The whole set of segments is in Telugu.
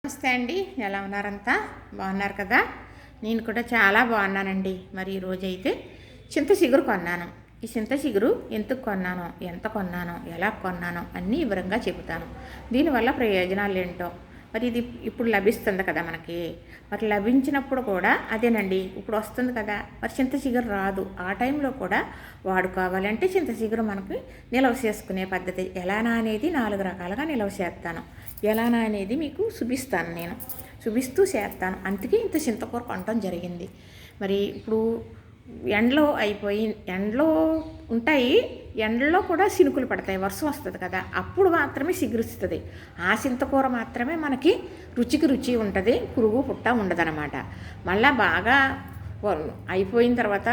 నమస్తే అండి. ఎలా ఉన్నారంతా? బాగున్నారు కదా? నేను కూడా చాలా బాగున్నానండి. మరి ఈరోజైతే చింత చిగురు కొన్నాను. ఈ చింత చిగురు ఎందుకు కొన్నానో, ఎంత కొన్నానో, ఎలా కొన్నానో అన్నీ వివరంగా చెబుతాను. దీనివల్ల ప్రయోజనాలు ఏంటో, మరి ఇది ఇప్పుడు లభిస్తుంది కదా మనకి. మరి లభించినప్పుడు కూడా అదేనండి, ఇప్పుడు వస్తుంది కదా, మరి చింత చిగురు రాదు. ఆ టైంలో కూడా వాడుకోవాలంటే చింత చిగురు మనకి నిల్వ చేసుకునే పద్ధతి ఎలానా అనేది 4 రకాలుగా నిల్వ చేస్తాను. ఎలానా అనేది మీకు చూపిస్తాను, నేను చూపిస్తూ చేస్తాను. అందుకే ఇంత చింతకూర కొనటం జరిగింది. మరి ఇప్పుడు ఎండలో అయిపోయి ఎండలో ఉంటాయి, ఎండలో కూడా చినుకులు పడతాయి, వర్షం వస్తుంది కదా, అప్పుడు మాత్రమే సిగురుస్తుంది. ఆ చింతకూర మాత్రమే మనకి రుచికి రుచి ఉంటుంది, పురుగు పుట్ట ఉండదన్నమాట. మళ్ళీ బాగా అయిపోయిన తర్వాత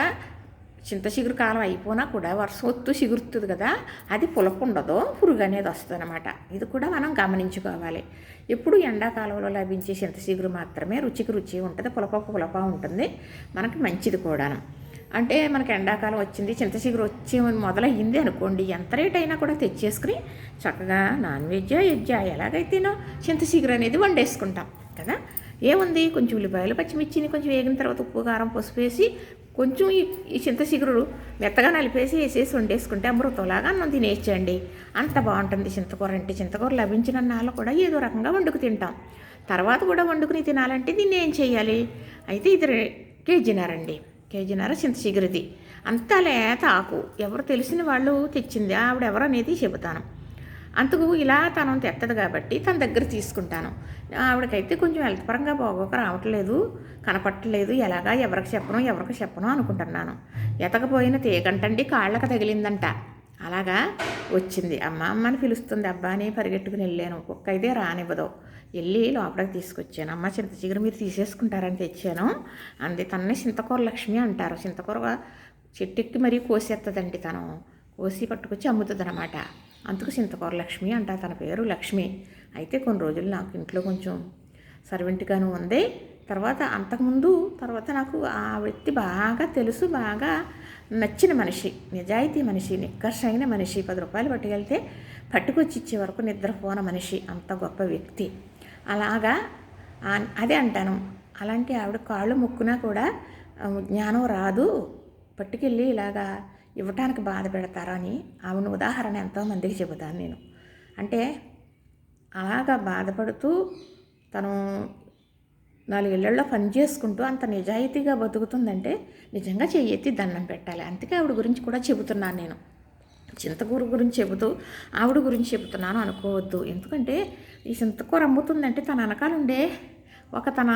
చింత చిగురు కాలం అయిపోయినా కూడా వర్షం వస్తూ చిగురుతుంది కదా, అది పులపు ఉండదు, పురుగు అనేది వస్తుంది అనమాట. ఇది కూడా మనం గమనించుకోవాలి. ఎప్పుడు ఎండాకాలంలో లభించే చింత చిగురు మాత్రమే రుచికి రుచి ఉంటుంది, పులప ఉంటుంది, మనకి మంచిది కూడాను. అంటే మనకి ఎండాకాలం వచ్చింది, చింత చిగురు వచ్చి మొదలయ్యింది అనుకోండి, ఎంత రేట్ అయినా కూడా తెచ్చేసుకుని చక్కగా నాన్ వెజ్జా వెజ్జా ఎలాగైతేనో చింత చిగురు అనేది వండేసుకుంటాం కదా. ఏముంది, కొంచెం ఉల్లిపాయలు పచ్చిమిర్చిని కొంచెం వేగిన తర్వాత ఉప్పు కారం పసుపు వేసి కొంచెం ఈ చింత చిగురు మెత్తగా నలిపేసి వేసేసి వండేసుకుంటే అమృతంలాగా అన్నం తినేయచ్చండి. అంత బాగుంటుంది చింతకూర. అంటే చింతకూర లభించిన నాళ్ళు కూడా ఏదో రకంగా వండుకు తింటాం. తర్వాత కూడా వండుకుని తినాలంటే దీన్ని ఏం చేయాలి? అయితే ఇది కేజీన్నర చింత చిగురుది. అంతా లేత ఆకు, ఎవరు తెలిసిన వాళ్ళు తెచ్చింది, ఆవిడ ఎవరు అనేది చెబుతాను. అందుకు ఇలా తనం తెత్తది కాబట్టి తన దగ్గర తీసుకుంటాను. ఆవిడకైతే కొంచెం హెల్త్ పరంగా బాగోక రావట్లేదు, కనపట్టలేదు, ఎలాగా ఎవరికి చెప్పను అనుకుంటున్నాను. ఎతకపోయిన తీగంటండి కాళ్ళకు తగిలిందంట, అలాగా వచ్చింది. అమ్మని పిలుస్తుంది, అబ్బా అని పరిగెట్టుకుని వెళ్ళాను. కుక్క అయితే రానివ్వదు. వెళ్ళి లోపలికి తీసుకొచ్చాను. అమ్మ చింత చిగురు మీరు తీసేసుకుంటారని తెచ్చాను అంది. తనని చింతకూర లక్ష్మి అంటారు. చింతకూర చెట్టెక్కి మరీ కోసేస్తుందండి, తను కోసి పట్టుకొచ్చి అమ్ముతుంది అనమాట. అందుకు చింతకూర లక్ష్మి అంటారు, తన పేరు లక్ష్మి. అయితే కొన్ని రోజులు నాకు ఇంట్లో కొంచెం సర్వెంట్గాను ఉంది. తర్వాత నాకు ఆ వ్యక్తి బాగా తెలుసు, బాగా నచ్చిన మనిషి, నిజాయితీ మనిషి, నిక్కర్షైన మనిషి. 10 రూపాయలు పట్టుకెళ్తే పట్టుకొచ్చి ఇచ్చే వరకు నిద్రపోన మనిషి, అంత గొప్ప వ్యక్తి. అలాగా అదే అంటాను. అలాంటి ఆవిడ కాళ్ళు మొక్కునా కూడా జ్ఞానం రాదు, పట్టుకెళ్ళి ఇలాగా ఇవ్వటానికి బాధ పెడతారని ఆవిడ ఉదాహరణ ఎంతోమందికి చెబుతాను నేను. అంటే అలాగా బాధపడుతూ తను 4 ఇళ్లలో పని చేసుకుంటూ అంత నిజాయితీగా బతుకుతుందంటే నిజంగా చెయ్యెత్తి దండం పెట్టాలి. అందుకే ఆవిడ గురించి కూడా చెబుతున్నాను నేను. చింతకూర గురించి చెబుతూ ఆవిడ గురించి చెబుతున్నాను అనుకోవద్దు. ఎందుకంటే ఈ చింతకూర అమ్ముతుందంటే తన వెనకాలండే తన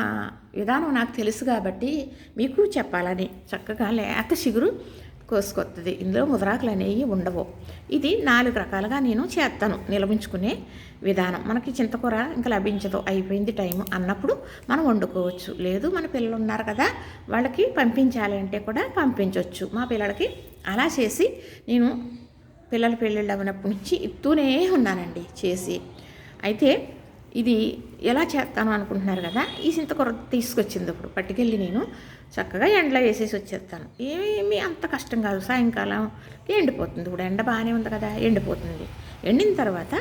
విధానం నాకు తెలుసు కాబట్టి మీకు చెప్పాలని. చక్కగా లేత చిగురు కోసుకొస్తుంది, ఇందులో ముదరాకులు అనేవి ఉండవు. ఇది 4 రకాలుగా నేను చేస్తాను నిలవించుకునే విధానం. మనకి చింతకూర ఇంకా లభించదు, అయిపోయింది టైం అన్నప్పుడు మనం వండుకోవచ్చు. లేదు మన పిల్లలు ఉన్నారు కదా, వాళ్ళకి పంపించాలి అంటే కూడా పంపించవచ్చు. మా పిల్లలకి అలా చేసి నేను పిల్లల పెళ్ళిళ్ళు అవినప్పటి నుంచి ఇస్తూనే ఉన్నానండి చేసి. అయితే ఇది ఎలా చేస్తాను అనుకుంటున్నారు కదా. ఈ చింతకూర తీసుకొచ్చింది ఇప్పుడు పట్టుకెళ్ళి నేను చక్కగా ఎండలో వేసేసి వచ్చేస్తాను. ఏమీ అంత కష్టం కాదు. సాయంకాలం ఎండిపోతుంది. ఇప్పుడు ఎండ బాగానే ఉంది కదా, ఎండిపోతుంది. ఎండిన తర్వాత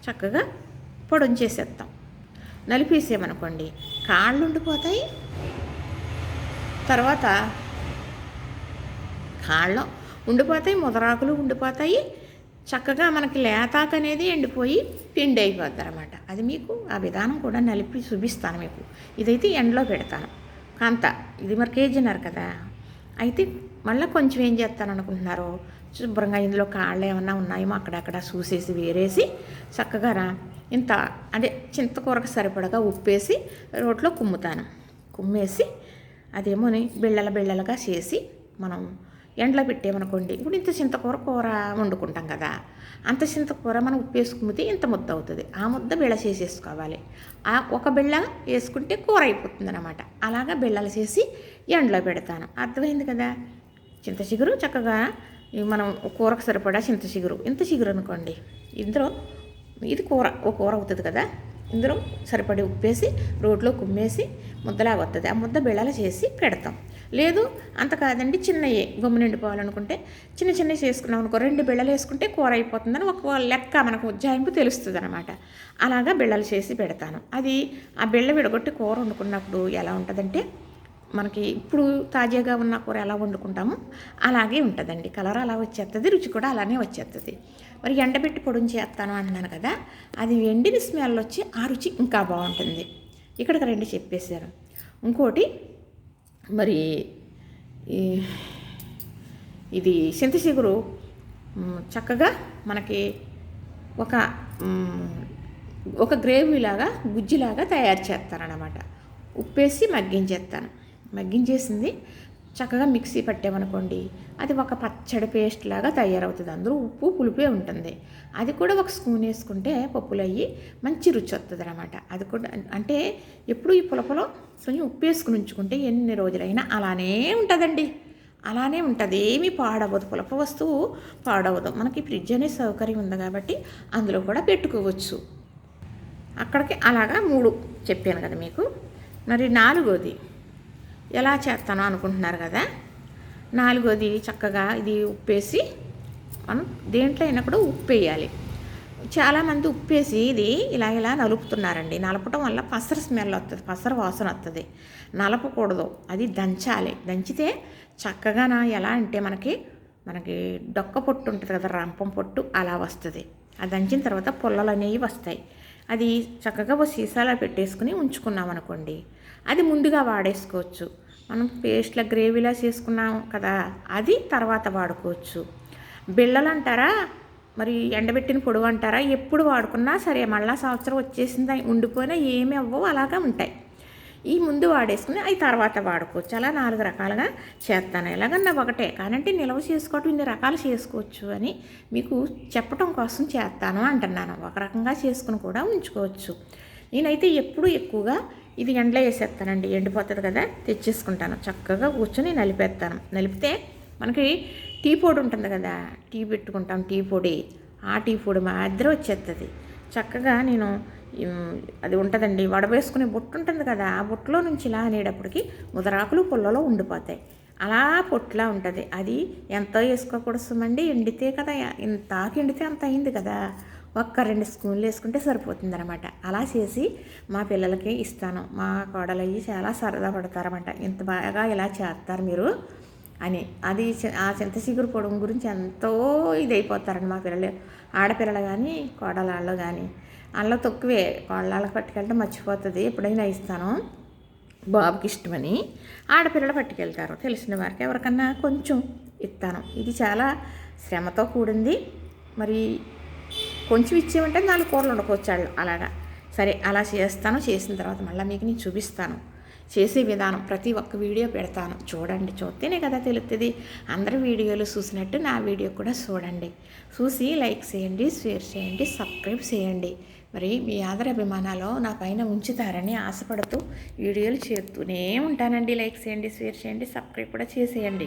చక్కగా పొడంచేసేస్తాం. నలిపేసామనుకోండి కాళ్ళు ఉండిపోతాయి, తర్వాత కాళ్ళు ఉండిపోతాయి, ముదరాకులు ఉండిపోతాయి. చక్కగా మనకి లేతాకు అనేది ఎండిపోయి పిండి అయిపోద్ది అనమాట. అది మీకు ఆ విధానం కూడా నలిపి చూపిస్తాను మీకు. ఇదైతే ఎండలో పెడతాను కాంత. ఇది మరి కేజీన్నర కదా. అయితే మళ్ళీ కొంచెం ఏం చేస్తాను అనుకుంటున్నారు, శుభ్రంగా ఇందులో కాళ్ళు ఏమన్నా ఉన్నాయేమో అక్కడక్కడ చూసేసి వేరేసి చక్కగా ఇంత అదే చింతకూరకు సరిపడగా ఉప్పేసి రోట్లో కుమ్మేసి అదేమోని బిళ్ళలుగా చేసి మనం ఎండలో పెట్టామనుకోండి. ఇప్పుడు ఇంత చింతకూర వండుకుంటాం కదా, అంత చింతకూర మనం ఉప్పు వేసుకుంటే ఇంత ముద్ద అవుతుంది. ఆ ముద్ద బిళ్ళ చేసేసుకోవాలి. ఆ ఒక బిళ్ళ వేసుకుంటే కూర అయిపోతుంది అనమాట. అలాగా బిళ్ళలు చేసి ఎండలో పెడతాను. అర్థమైంది కదా. చింత చిగురు చక్కగా మనం కూరకు సరిపడా చింత చిగురు, ఇంత చిగురు అనుకోండి, ఇందులో ఇది కూర అవుతుంది కదా, ఇందులో సరిపడి ఉప్పేసి రోట్లో కుమ్మేసి ముద్దలాగా వస్తుంది. ఆ ముద్ద బిళ్ళలు చేసి పెడతాం. లేదు అంత కాదండి, చిన్నయే గమ్ము నిండిపోవాలనుకుంటే చిన్న చిన్నవి చేసుకున్నాం అనుకో, 2 బిళ్ళలు వేసుకుంటే కూర అయిపోతుందని ఒక లెక్క మనకు ఉజ్జాయింపు తెలుస్తుంది అనమాట. అలాగా బిళ్ళలు చేసి పెడతాను. అది ఆ బిళ్ళ విడగొట్టి కూర వండుకున్నప్పుడు ఎలా ఉంటుందంటే, మనకి ఇప్పుడు తాజాగా ఉన్న కూర ఎలా వండుకుంటామో అలాగే ఉంటుందండి. కలర్ అలా వచ్చేస్తుంది, రుచి కూడా అలానే వచ్చేస్తుంది. మరి ఎండబెట్టి పొడిని చేస్తాను అన్నాను కదా, అది ఎండిన స్మెల్ వచ్చి ఆ రుచి ఇంకా బాగుంటుంది. ఇక్కడికి 2 చెప్పేశారు. ఇంకోటి మరి ఇది చింతచిగురు చక్కగా మనకి ఒక ఒక గ్రేవీలాగా గుజ్జిలాగా తయారు చేస్తానన్నమాట. ఉప్పేసి మగ్గించేస్తాను. మగ్గించేసింది చక్కగా మిక్సీ పట్టామనుకోండి, అది ఒక పచ్చడి పేస్ట్ లాగా తయారవుతుంది. అందులో ఉప్పు పులుపే ఉంటుంది. అది కూడా ఒక స్పూన్ వేసుకుంటే పప్పులు అయ్యి మంచి రుచి వస్తుంది అనమాట. అది కూడా అంటే ఎప్పుడు ఈ పులపలో కొంచెం ఉప్పు వేసుకుని ఉంచుకుంటే ఎన్ని రోజులైనా అలానే ఉంటుందండి. అలానే ఉంటుంది, ఏమీ పాడవదు. పులప వస్తువు పాడవదు. మనకి ఫ్రిడ్జ్ అనే సౌకర్యం ఉంది కాబట్టి అందులో కూడా పెట్టుకోవచ్చు. అక్కడికి అలాగా 3 చెప్పాను కదా మీకు. మరి 4వది ఎలా చేస్తానో అనుకుంటున్నారు కదా. 4వది చక్కగా ఇది ఉప్పేసి మనం దేంట్లో అయినా కూడా ఉప్పు వేయాలి. చాలామంది ఉప్పేసి ఇది ఇలా నలుపుతున్నారండి. నలపటం వల్ల పసరు స్మెల్ వస్తుంది, పసరు వాసన వస్తుంది. నలపకూడదు, అది దంచాలి. దంచితే చక్కగా ఎలా అంటే మనకి డొక్క పొట్టు ఉంటుంది కదా, రంపం పొట్టు అలా వస్తుంది. అది దంచిన తర్వాత పుల్లలు అనేవి వస్తాయి. అది చక్కగా ఒక సీసాలో పెట్టేసుకుని ఉంచుకున్నాం అనుకోండి, అది ముందుగా వాడేసుకోవచ్చు. మనం పేస్ట్ల గ్రేవీలా చేసుకున్నాం కదా, అది తర్వాత వాడుకోవచ్చు. బిళ్ళలు అంటారా, మరి ఎండబెట్టిన పొడవు అంటారా, ఎప్పుడు వాడుకున్నా సరే మళ్ళా సంవత్సరం వచ్చేసింది ఉండిపోయినా ఏమీ అవ్వవు, అలాగా ఉంటాయి. ఈ ముందు వాడేసుకుని అవి తర్వాత వాడుకోవచ్చు. అలా 4 రకాలుగా చేస్తాను. ఎలాగన్నా ఒకటే కానంటే నిల్వ చేసుకోవటం ఇన్ని రకాలు చేసుకోవచ్చు అని మీకు చెప్పటం కోసం చేస్తాను అంటున్నాను. ఒక రకంగా చేసుకుని కూడా ఉంచుకోవచ్చు. నేనైతే ఎప్పుడు ఎక్కువగా ఇది ఎండలో వేసేస్తానండి. ఎండిపోతుంది కదా, తెచ్చేసుకుంటాను. చక్కగా కూర్చొని నలిపేస్తాను. నలిపితే మనకి టీ పొడి ఉంటుంది కదా, టీ పెట్టుకుంటాం టీ పొడి, ఆ టీ పొడి మాదిరి వచ్చేస్తుంది. చక్కగా నేను అది ఉంటుందండి, వడవేసుకునే బుట్ట ఉంటుంది కదా, ఆ బుట్టలో నుంచి ఇలా అనేటప్పటికి ముదరాకులు పుల్లలో ఉండిపోతాయి. అలా పొట్టులా ఉంటుంది. అది ఎంతో వేసుకోకూడదండి, ఎండితే కదా, ఇంత ఎండితే అంత అయింది కదా, ఒక్క 2 స్పూన్లు వేసుకుంటే సరిపోతుంది అనమాట. అలా చేసి మా పిల్లలకి ఇస్తాను. మా కోడలు అయ్యి చాలా సరదా పడతారన్నమాట, ఇంత బాగా ఇలా చేస్తారు మీరు అని. అది ఆ చింతచిగురు పొడుము గురించి ఎంతో ఇదైపోతారండి మా పిల్లలు, ఆడపిల్లలు కానీ కోడలాళ్ళు కానీ. అందులో తక్కువే, కోళ్ళకి పట్టుకెళ్తే మర్చిపోతుంది, ఎప్పుడైనా ఇస్తాను బాబుకి ఇష్టమని. ఆడపిల్లలు పట్టుకెళ్తారు, తెలిసిన వారికి ఎవరికన్నా కొంచెం ఇస్తాను. ఇది చాలా శ్రమతో కూడింది. మరి కొంచెం ఇచ్చేమంటే 4 కూరలు వండుకోవచ్చు అలాగా. సరే అలా చేస్తాను. చేసిన తర్వాత మళ్ళీ మీకు నేను చూపిస్తాను చేసే విధానం. ప్రతి ఒక్క వీడియో పెడతాను, చూడండి. చూస్తేనే కదా తెలుస్తుంది. అందరి వీడియోలు చూసినట్టు నా వీడియో కూడా చూడండి. చూసి లైక్ చేయండి, షేర్ చేయండి, సబ్స్క్రైబ్ చేయండి. మరి మీ ఆదరాభిమానాలు నా పైన ఉంచుతారని ఆశపడుతూ వీడియోలు చేస్తూనే ఉంటానండి. లైక్ చేయండి, షేర్ చేయండి, సబ్స్క్రైబ్ కూడా చేసేయండి.